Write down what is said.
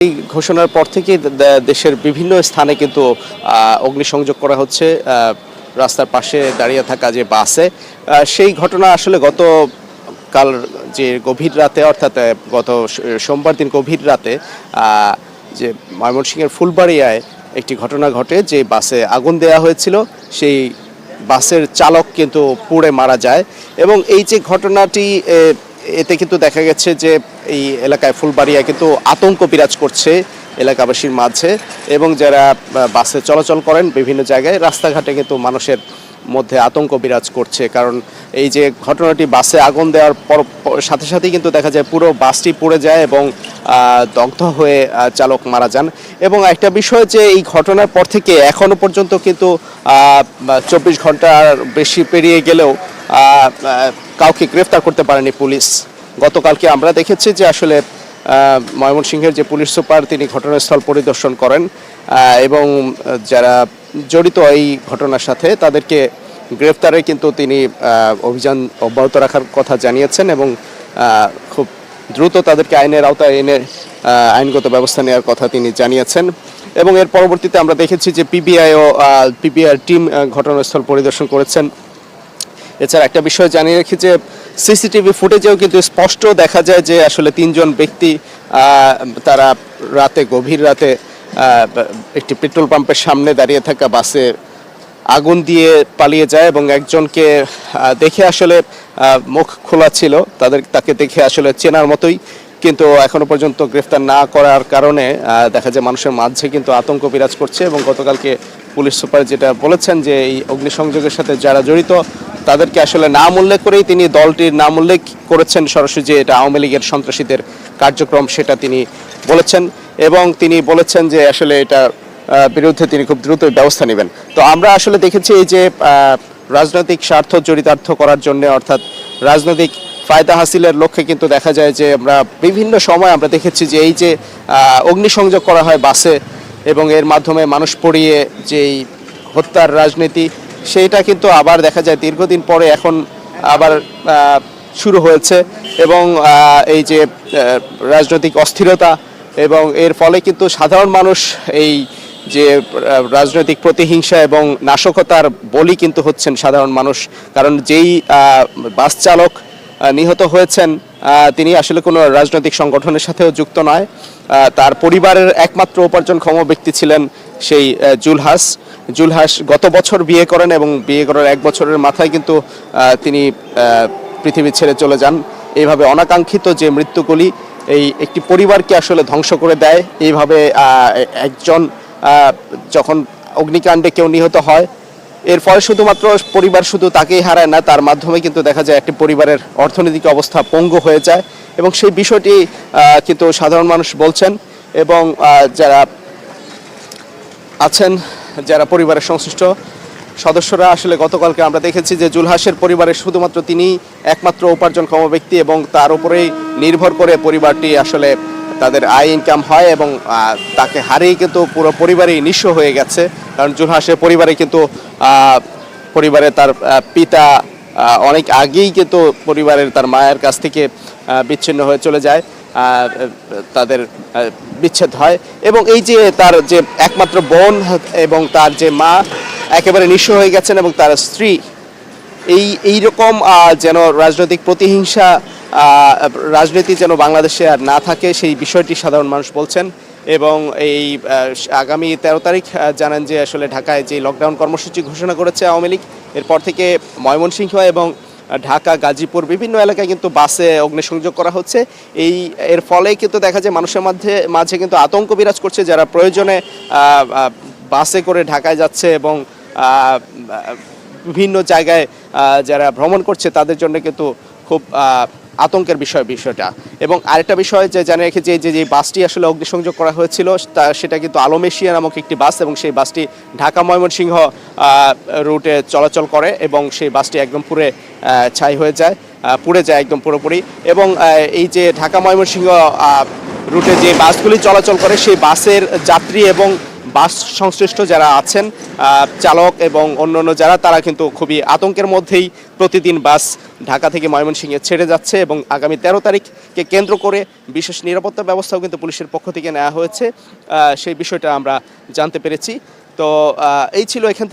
এই ঘোষণার পর থেকে দেশের বিভিন্ন স্থানে কিন্তু অগ্নিসংযোগ করা হচ্ছে রাস্তার পাশে দাঁড়িয়ে থাকা যে বাসে। সেই ঘটনা আসলে গতকাল যে গভীর রাতে অর্থাৎ গত সোমবার দিন গভীর রাতে যে ময়মনসিংহের ফুলবাড়িয়ায় একটি ঘটনা ঘটে, যে বাসে আগুন দেওয়া হয়েছিল সেই বাসের চালক কিন্তু পুড়ে মারা যায়। এবং এই যে ঘটনাটি, এতে কিন্তু দেখা গেছে যে এই এলাকায় ফুলবাড়িয়া কিন্তু আতঙ্ক বিরাজ করছে এলাকাবাসীর মাঝে, এবং যারা বাসে চলাচল করেন বিভিন্ন জায়গায় রাস্তাঘাটে কিন্তু মানুষের মধ্যে আতঙ্ক বিরাজ করছে। কারণ এই যে ঘটনাটি, বাসে আগুন দেওয়ার সাথে সাথেই কিন্তু দেখা যায় পুরো বাসটি পুড়ে যায় এবং দগ্ধ হয়ে চালক মারা যান। এবং একটা বিষয় যে এই ঘটনার পর থেকে এখনো পর্যন্ত কিন্তু 24 ঘন্টার বেশি পেরিয়ে গেলেও কাউকে গ্রেফতার করতে পারেনি পুলিশ। গতকালকে আমরা দেখেছি যে আসলে ময়মনসিংহের যে পুলিশ সুপার তিনি ঘটনাস্থল পরিদর্শন করেন এবং যারা জড়িত এই ঘটনার সাথে তাদেরকে গ্রেফতারে কিন্তু তিনি অভিযান অব্যাহত রাখার কথা জানিয়েছেন এবং খুব দ্রুত তাদেরকে আইনের আওতায় এনে আইনগত ব্যবস্থা নেওয়ার কথা তিনি জানিয়েছেন। এবং এর পরবর্তীতে আমরা দেখেছি যে পিবিআই টিম ঘটনাস্থল পরিদর্শন করেছেন। এছাড়া একটা বিষয় জানিয়ে রাখি যে সিসিটিভি ফুটেজেও কিন্তু স্পষ্ট দেখা যায় যে আসলে 3 জন ব্যক্তি তারা গভীর রাতে একটি পেট্রোল পাম্পের সামনে দাঁড়িয়ে থাকা বাসে আগুন দিয়ে পালিয়ে যায় এবং একজনকে দেখে আসলে মুখ খোলা ছিল, তাকে দেখে আসলে চেনার মতোই, কিন্তু এখনো পর্যন্ত গ্রেফতার না করার কারণে দেখা যায় মানুষের মাঝে কিন্তু আতঙ্ক বিরাজ করছে। এবং গতকালকে পুলিশ সুপার যেটা বলেছেন যে এই অগ্নিসংযোগের সাথে যারা জড়িত তাদেরকে আসলে নাম উল্লেখ করেই তিনি দলটির নাম উল্লেখ করেছেন সরাসরি, যে এটা আওয়ামী লীগের সন্ত্রাসীদের কার্যক্রম সেটা তিনি বলেছেন। এবং তিনি বলেছেন যে আসলে এটা বিরুদ্ধে তিনি খুব দ্রুত ব্যবস্থা নেবেন। তো আমরা আসলে দেখেছি এই যে রাজনৈতিক স্বার্থ চরিতার্থ করার জন্য, অর্থাৎ রাজনৈতিক ফায়দা হাসিলের লক্ষ্যে কিন্তু দেখা যায় যে আমরা বিভিন্ন সময় আমরা দেখেছি যে এই যে অগ্নিসংযোগ করা হয় বাসে এবং এর মাধ্যমে মানুষ পড়িয়ে যেই হত্যার রাজনীতি, সেইটা কিন্তু আবার দেখা যায় দীর্ঘদিন পরে এখন আবার শুরু হয়েছে। এবং এই যে রাজনৈতিক অস্থিরতা, এবং এর ফলে কিন্তু সাধারণ মানুষ এই যে রাজনৈতিক প্রতিহিংসা এবং নাশকতার বলি কিন্তু হচ্ছেন সাধারণ মানুষ। কারণ যেই বাস চালক নিহত হয়েছেন তিনি আসলে কোনো রাজনৈতিক সংগঠনের সাথেও যুক্ত নয়, তার পরিবারের একমাত্র উপার্জনক্ষম ব্যক্তি ছিলেন সেই জুলহাস গত বছর বিয়ে করেন এবং বিয়ে করার 1 বছরের মাথায় কিন্তু তিনি পৃথিবী ছেড়ে চলে যান। এইভাবে অনাকাঙ্ক্ষিত যে মৃত্যুগুলি এই একটি পরিবারকে আসলে ধ্বংস করে দেয়। এইভাবে একজন যখন অগ্নিকাণ্ডে কেউ নিহত হয়, এর ফলে শুধুমাত্র পরিবার শুধু তাকেই হারায় না, তার মাধ্যমে কিন্তু দেখা যায় একটি পরিবারের অর্থনৈতিক অবস্থা পঙ্গু হয়ে যায়। এবং সেই বিষয়টি কিন্তু সাধারণ মানুষ বলছেন এবং যারা আছেন, যারা পরিবারের সংশ্লিষ্ট সদস্যরা, আসলে গতকালকে আমরা দেখেছি যে জুলহাসের পরিবারের শুধুমাত্র তিনি একমাত্র উপার্জনক্ষম ব্যক্তি এবং তার উপরেই নির্ভর করে পরিবারটি আসলে তাদের আয় ইনকাম হয়। এবং তাকে হারিয়ে কিন্তু পুরো পরিবারই নিঃস্ব হয়ে গেছে। কারণ জুলহাসের পরিবারে কিন্তু তার পিতা অনেক আগেই কিন্তু পরিবারের তার মায়ের কাছ থেকে বিচ্ছিন্ন হয়ে চলে যায়, তাদের বিচ্ছেদ হয়। এবং এই যে তার যে একমাত্র বোন এবং তার যে মা একেবারে নিঃস্ব হয়ে গেছেন, এবং তার স্ত্রী, এইরকম যেন রাজনৈতিক প্রতিহিংসা রাজনীতি যেন বাংলাদেশে আর না থাকে, সেই বিষয়টি সাধারণ মানুষ বলছেন। এবং এই আগামী 13 তারিখ জানেন যে আসলে ঢাকায় যে লকডাউন কর্মসূচি ঘোষণা করেছে আওয়ামী লীগ, এরপর থেকে ময়মনসিংহ এবং ঢাকা, গাজীপুর বিভিন্ন এলাকায় কিন্তু বাসে অগ্নিসংযোগ করা হচ্ছে। এর ফলে কিন্তু দেখা যায় মানুষের মাঝে কিন্তু আতঙ্ক বিরাজ করছে। যারা প্রয়োজনে বাসে করে ঢাকায় যাচ্ছে এবং বিভিন্ন জায়গায় যারা ভ্রমণ করছে তাদের জন্য কিন্তু খুব আতঙ্কের বিষয়টা। এবং আরেকটা বিষয় যে জানিয়ে রেখে যে বাসটি আসলে অগ্নিসংযোগ করা হয়েছিল সেটা কিন্তু আলম এশিয়া নামক একটি বাস, এবং সেই বাসটি ঢাকা ময়মনসিংহ রুটে চলাচল করে এবং সেই বাসটি একদম পুড়ে ছাই হয়ে যায়, পুড়ে যায় একদম পুরোপুরি। এবং এই যে ঢাকা ময়মনসিংহ রুটে যে বাসগুলি চলাচল করে সেই বাসের যাত্রী এবং বাস সংশ্লিষ্ট যারা আছেন চালক এবং অন্যান্য যারা তারা কিন্তু খুবই আতঙ্কের মধ্যেই প্রতিদিন বাস ঢাকা থেকে ময়মনসিংহে ছেড়ে যাচ্ছে এবং আগামী 13 তারিখকে কেন্দ্র করে বিশেষ নিরাপত্তা ব্যবস্থাও কিন্তু পুলিশের পক্ষ থেকে নেওয়া হয়েছে সেই বিষয়টা আমরা জানতে পেরেছি। তো এই ছিল এখান থেকে